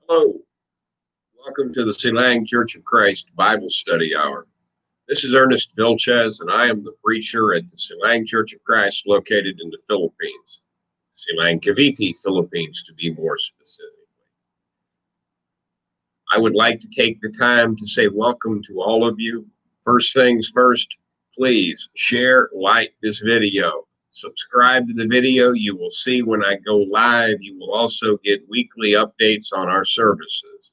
Hello, welcome to the Silang Church of Christ Bible Study Hour. This is Ernest Vilches, and I am the preacher at the Silang Church of Christ located in the Philippines, Silang Cavite, Philippines, to be more specific. I would like to take the time to say welcome to all of you. First things first, please share, like this video. Subscribe to the video. You will see when I go live. You will also get weekly updates on our services.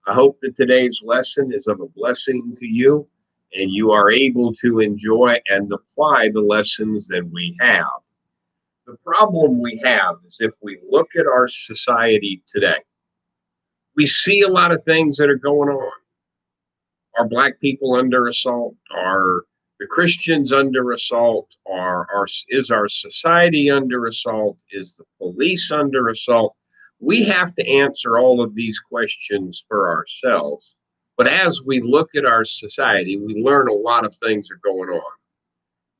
I hope that today's lesson is of a blessing to you and you are able to enjoy and apply the lessons that we have. The problem we have is if we look at our society today, we see a lot of things that are going on. Are Black people under assault? Are the Christians under assault? Is our society under assault? Is the police under assault? We have to answer all of these questions for ourselves. But as we look at our society, we learn a lot of things are going on.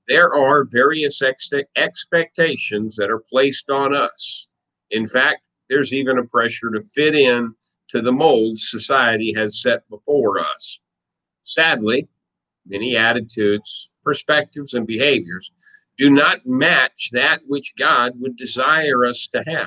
There are various expectations that are placed on us. In fact, there's even a pressure to fit in to the molds society has set before us. Sadly, many attitudes, perspectives, and behaviors do not match that which God would desire us to have.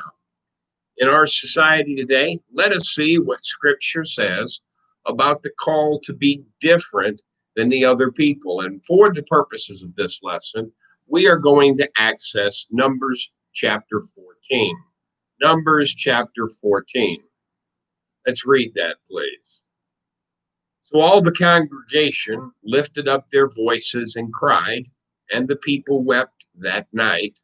In our society today, let us see what Scripture says about the call to be different than the other people. And for the purposes of this lesson, we are going to access Numbers chapter 14. Numbers chapter 14. Let's read that, please. So all the congregation lifted up their voices and cried, and the people wept that night.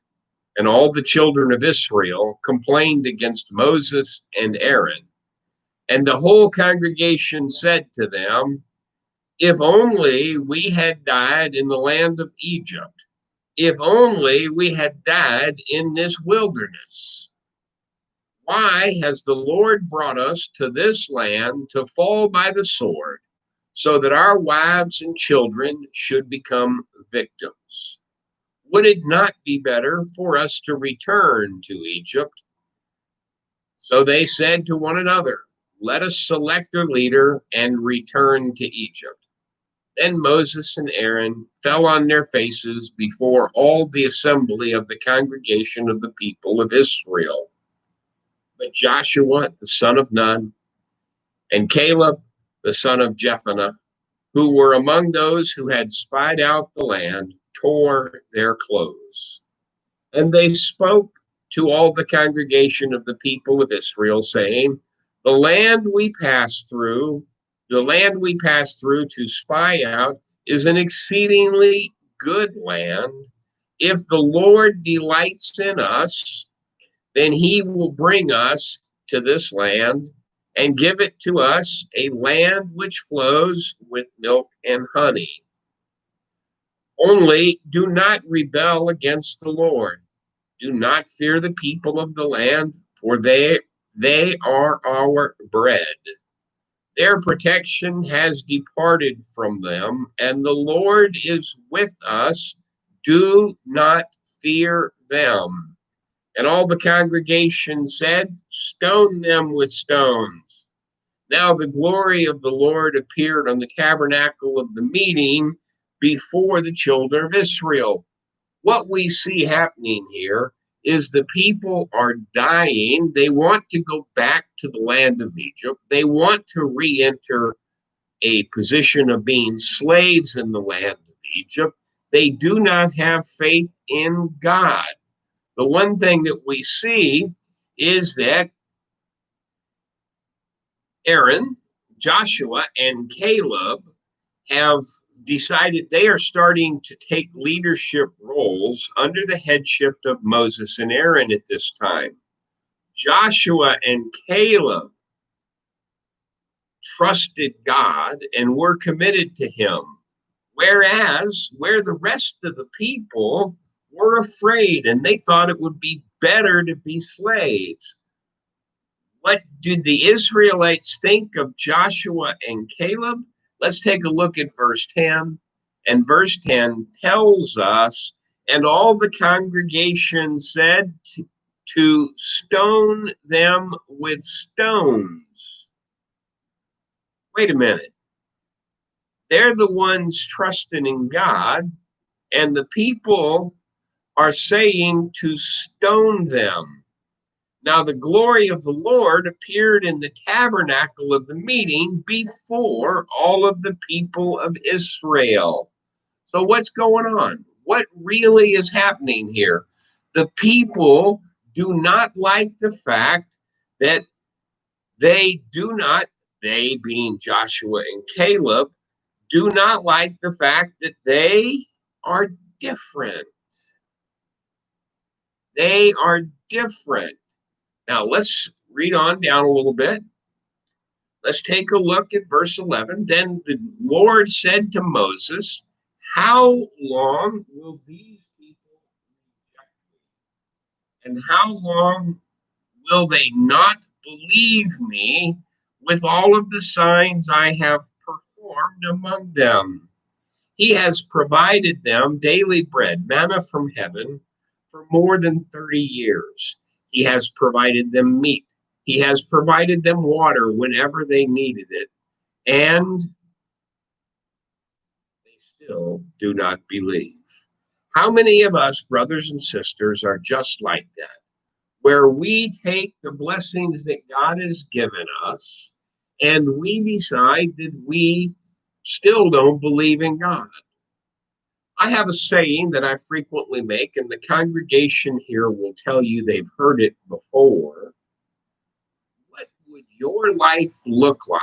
And all the children of Israel complained against Moses and Aaron. And the whole congregation said to them, if only we had died in the land of Egypt, if only we had died in this wilderness. Why has the Lord brought us to this land to fall by the sword, so that our wives and children should become victims? Would it not be better for us to return to Egypt? So they said to one another, let us select a leader and return to Egypt. Then Moses and Aaron fell on their faces before all the assembly of the congregation of the people of Israel. But Joshua, the son of Nun, and Caleb, the son of Jephunneh, who were among those who had spied out the land, tore their clothes. And they spoke to all the congregation of the people of Israel, saying, the land we passed through to spy out is an exceedingly good land. If the Lord delights in us, then he will bring us to this land and give it to us, a land which flows with milk and honey. Only do not rebel against the Lord. Do not fear the people of the land, for they are our bread. Their protection has departed from them, and the Lord is with us. Do not fear them. And all the congregation said, stone them with stones. Now the glory of the Lord appeared on the tabernacle of the meeting before the children of Israel. What we see happening here is the people are dying. They want to go back to the land of Egypt. They want to re-enter a position of being slaves in the land of Egypt. They do not have faith in God. The one thing that we see is that Aaron, Joshua, and Caleb have decided they are starting to take leadership roles under the headship of Moses and Aaron at this time. Joshua and Caleb trusted God and were committed to him, whereas where the rest of the people were afraid and they thought it would be better to be slaves. What did the Israelites think of Joshua and Caleb? Let's take a look at verse 10. And verse 10 tells us, and all the congregation said to stone them with stones. wait a minute. They're the ones trusting in God, and the people are saying to stone them. Now the glory of the Lord appeared in the tabernacle of the meeting before all of the people of Israel. So what's going on? What really is happening here? The people do not like the fact that they being Joshua and Caleb, do not like the fact that they are different. They are different. Now let's read on down a little bit. Let's take a look at verse 11. Then the Lord said to Moses, how long will these people reject me? And how long will they not believe me with all of the signs I have performed among them? He has provided them daily bread, manna from heaven, for more than 30 years. He has provided them meat. He has provided them water whenever they needed it. And they still do not believe. How many of us, brothers and sisters, are just like that? Where we take the blessings that God has given us and we decide that we still don't believe in God. I have a saying that I frequently make, and the congregation here will tell you they've heard it before. What would your life look like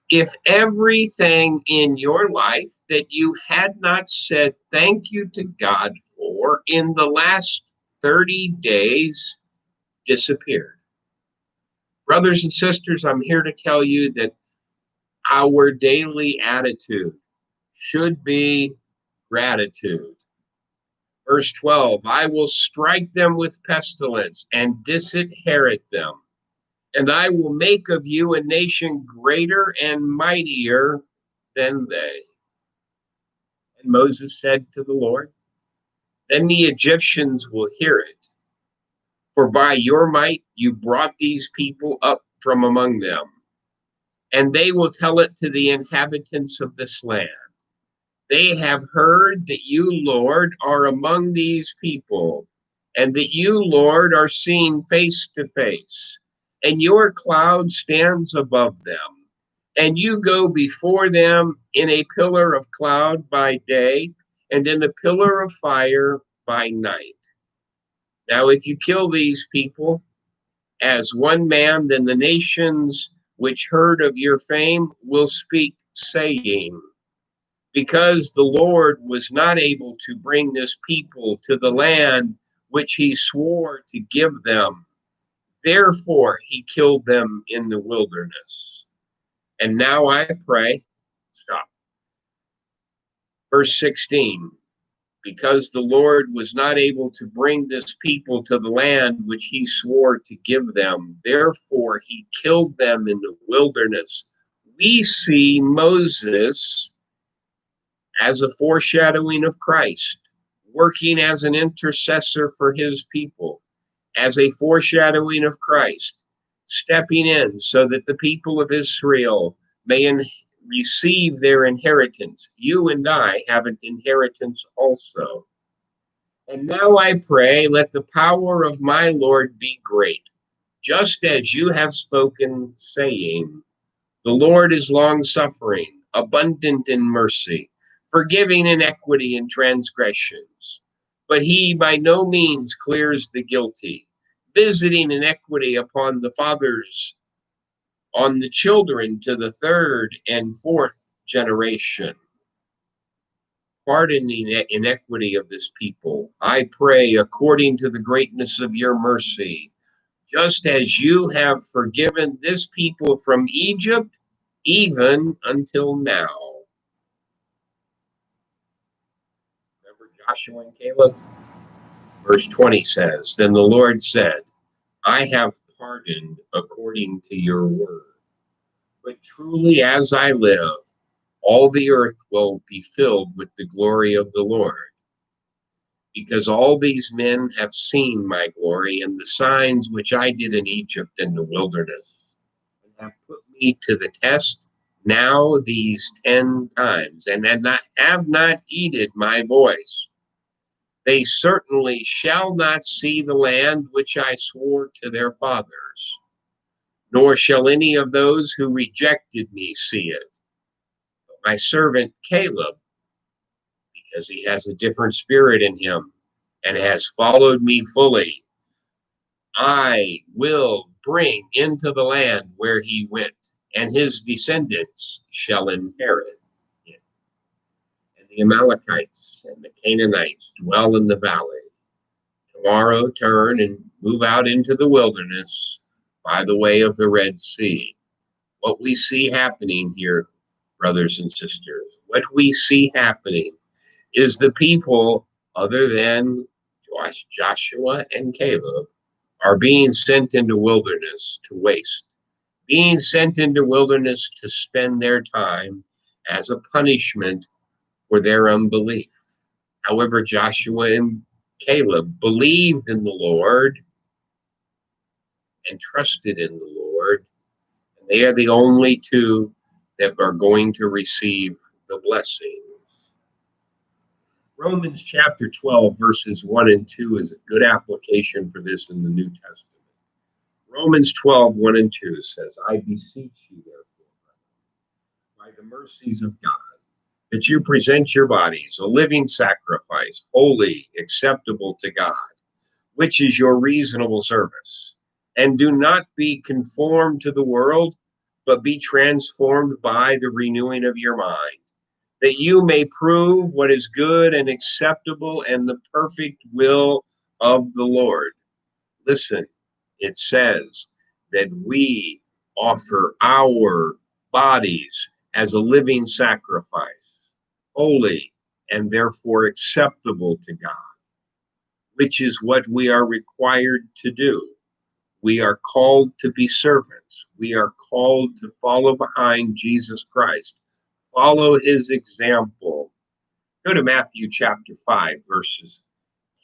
if everything in your life that you had not said thank you to God for in the last 30 days disappeared? Brothers and sisters, I'm here to tell you that our daily attitude should be gratitude. Verse 12, I will strike them with pestilence and disinherit them, and I will make of you a nation greater and mightier than they. And Moses said to the Lord, then the Egyptians will hear it, for by your might you brought these people up from among them, and they will tell it to the inhabitants of this land. They have heard that you, Lord, are among these people, and that you, Lord, are seen face to face, and your cloud stands above them, and you go before them in a pillar of cloud by day, and in a pillar of fire by night. Now, if you kill these people as one man, then the nations which heard of your fame will speak, saying, because the Lord was not able to bring this people to the land which he swore to give them, therefore he killed them in the wilderness. And now I pray, stop. Verse 16, because the Lord was not able to bring this people to the land which he swore to give them, therefore he killed them in the wilderness. We see Moses as a foreshadowing of Christ, working as an intercessor for his people, as a foreshadowing of Christ, stepping in so that the people of Israel may receive their inheritance. You and I have an inheritance also. And now I pray, let the power of my Lord be great, just as you have spoken, saying, the Lord is long-suffering, abundant in mercy, forgiving iniquity and transgressions. But he by no means clears the guilty, visiting iniquity upon the fathers, on the children to the third and fourth generation. Pardon the iniquity of this people, I pray, according to the greatness of your mercy, just as you have forgiven this people from Egypt, even until now. Remember Joshua and Caleb? Verse 20 says, then the Lord said, I have pardoned according to your word. But truly as I live, all the earth will be filled with the glory of the Lord. Because all these men have seen my glory and the signs which I did in Egypt and the wilderness, and have put me to the test now these 10 times, and have not heeded my voice, they certainly shall not see the land which I swore to their fathers, nor shall any of those who rejected me see it. But my servant Caleb, because he has a different spirit in him and has followed me fully, I will bring into the land where he went, and his descendants shall inherit it. And the Amalekites and the Canaanites dwell in the valley. Tomorrow turn and move out into the wilderness by the way of the Red Sea. What we see happening here, brothers and sisters, what we see happening is the people, other than Joshua and Caleb, are being sent into wilderness to waste, being sent into wilderness to spend their time as a punishment for their unbelief. However, Joshua and Caleb believed in the Lord and trusted in the Lord, and they are the only two that are going to receive the blessing. Romans chapter 12, verses 1 and 2 is a good application for this in the New Testament. Romans 12, 1 and 2 says, I beseech you, therefore, by the mercies of God, that you present your bodies a living sacrifice, holy, acceptable to God, which is your reasonable service. And do not be conformed to the world, but be transformed by the renewing of your mind, that you may prove what is good and acceptable and the perfect will of the Lord. Listen, it says that we offer our bodies as a living sacrifice, holy and therefore acceptable to God, which is what we are required to do. We are called to be servants. We are called to follow behind Jesus Christ, follow his example. Go to Matthew chapter 5, verses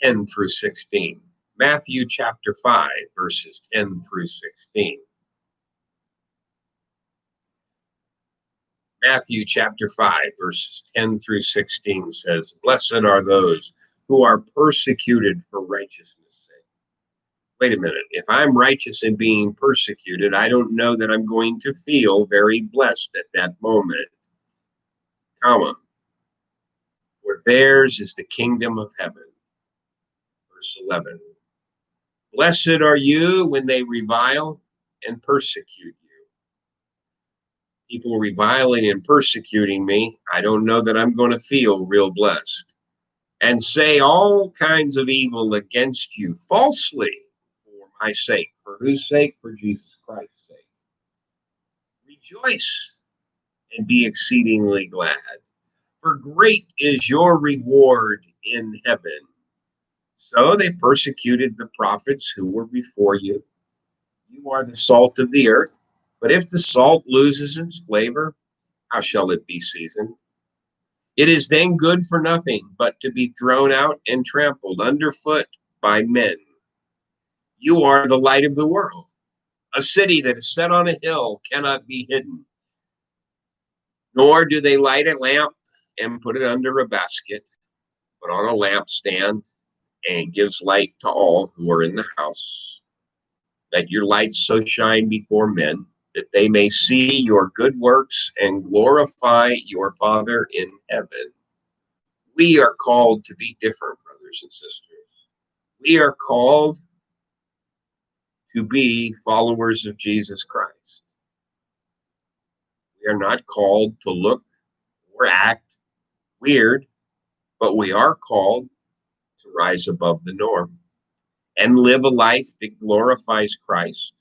10 through 16. Matthew chapter 5, verses 10 through 16. Matthew chapter 5, verses 10 through 16 says, Blessed are those who are persecuted for righteousness' sake. Wait a minute. If I'm righteous and being persecuted, I don't know that I'm going to feel very blessed at that moment. Comma. For theirs is the kingdom of heaven. Verse 11. Blessed are you when they revile and persecute you. People reviling and persecuting me, I don't know that I'm going to feel real blessed. And say all kinds of evil against you falsely for my sake. For whose sake? For Jesus Christ's sake. Rejoice and be exceedingly glad, for great is your reward in heaven. So they persecuted the prophets who were before you. You are the salt of the earth. But if the salt loses its flavor, how shall it be seasoned? It is then good for nothing but to be thrown out and trampled underfoot by men. You are the light of the world. A city that is set on a hill cannot be hidden. Nor do they light a lamp and put it under a basket, but on a lampstand, and it gives light to all who are in the house. Let your light so shine before men, that they may see your good works and glorify your Father in heaven. We are called to be different, brothers and sisters. We are called to be followers of Jesus Christ. We are not called to look or act weird, but we are called to rise above the norm and live a life that glorifies Christ.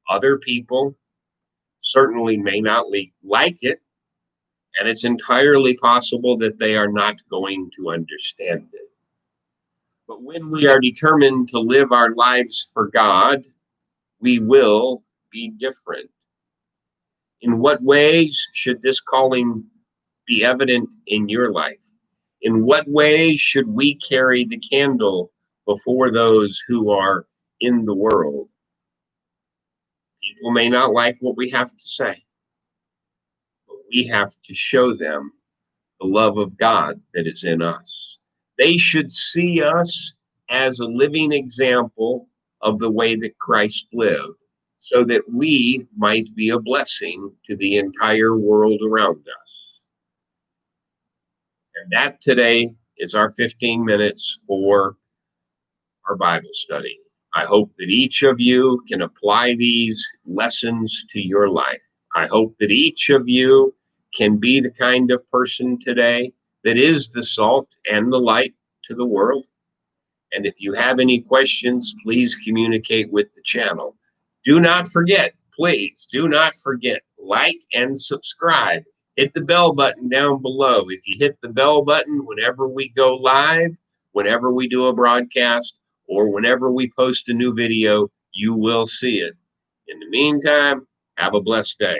Other people certainly may not like it, and it's entirely possible that they are not going to understand it. But when we are determined to live our lives for God, we will be different. In what ways should this calling be evident in your life? In what ways should we carry the candle before those who are in the world? People may not like what we have to say, but we have to show them the love of God that is in us. They should see us as a living example of the way that Christ lived, so that we might be a blessing to the entire world around us. And that today is our 15 minutes for our Bible study. I hope that each of you can apply these lessons to your life. I hope that each of you can be the kind of person today that is the salt and the light to the world. And if you have any questions, please communicate with the channel. Do not forget, please, do not forget, like and subscribe. Hit the bell button down below. If you hit the bell button whenever we go live, whenever we do a broadcast, or whenever we post a new video, you will see it. In the meantime, have a blessed day.